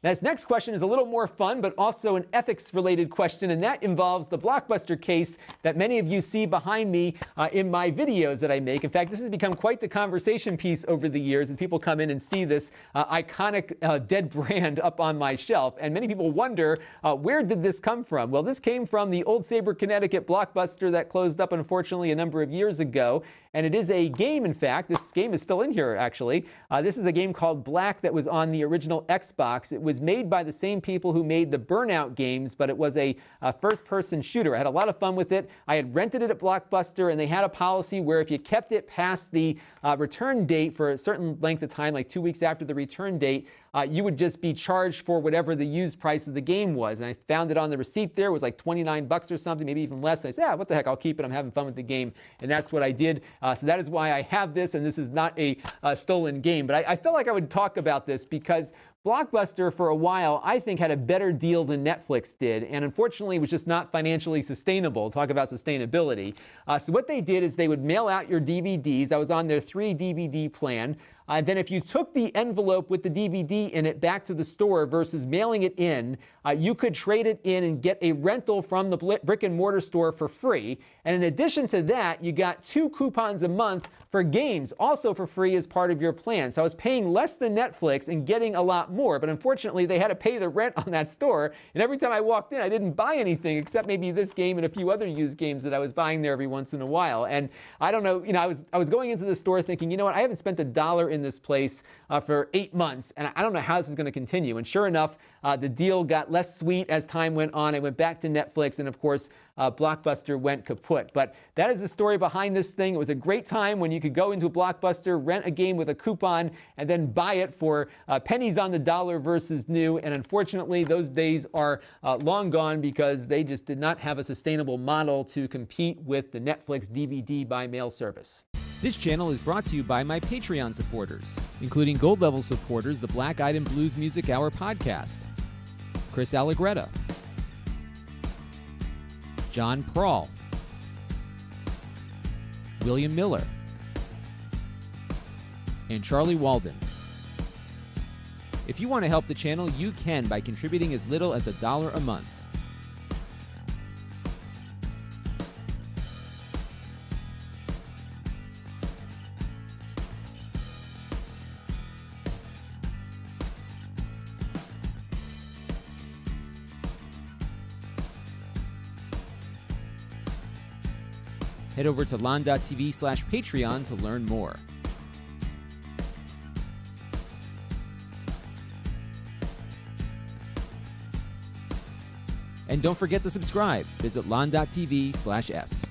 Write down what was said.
Now, this next question is a little more fun, but also an ethics-related question, and that involves the Blockbuster case that many of you see behind me in my videos that I make. In fact, this has become quite the conversation piece over the years as people come in and see this iconic dead brand up on my shelf. And many people wonder, where did this come from? Well, this came from the Old Saybrook, Connecticut Blockbuster that closed up, unfortunately, a number of years ago. And it is a game, in fact. This game is still in here, actually. This is a game called Black that was on the original Xbox. It was made by the same people who made the Burnout games, but it was a first-person shooter. I had a lot of fun with it. I had rented it at Blockbuster, and they had a policy where if you kept it past the return date for a certain length of time, like 2 weeks after the return date, you would just be charged for whatever the used price of the game was. And I found it on the receipt there. It was like 29 bucks or something, maybe even less. And I said, what the heck, I'll keep it. I'm having fun with the game. And that's what I did. So that is why I have this, and this is not a stolen game. But I felt like I would talk about this because Blockbuster, for a while, I think had a better deal than Netflix did, and unfortunately was just not financially sustainable. Talk about sustainability. So what they did is they would mail out your DVDs. I was on their 3 DVD plan. Then if you took the envelope with the DVD in it back to the store versus mailing it in, you could trade it in and get a rental from the brick and mortar store for free. And in addition to that, you got 2 coupons a month for games, also for free as part of your plan. So I was paying less than Netflix and getting a lot more, but unfortunately they had to pay the rent on that store. And every time I walked in, I didn't buy anything except maybe this game and a few other used games that I was buying there every once in a while. And I don't know, I was going into the store thinking, you know what, I haven't spent $1 in this place for 8 months, and I don't know how this is going to continue. And sure enough, the deal got less sweet as time went on. I went back to Netflix, and of course, Blockbuster went kaput. But that is the story behind this thing. It was a great time when you could go into a Blockbuster, rent a game with a coupon, and then buy it for pennies on the dollar versus new. And unfortunately, those days are long gone because they just did not have a sustainable model to compete with the Netflix DVD by mail service. This channel is brought to you by my Patreon supporters, including gold-level supporters, the Black Eyed and Blues Music Hour podcast, Chris Allegretta, John Prawl, William Miller, and Charlie Walden. If you want to help the channel, you can by contributing as little as $1 a month. Head over to Lon.TV/Patreon to learn more. And don't forget to subscribe. Visit Lon.TV/S.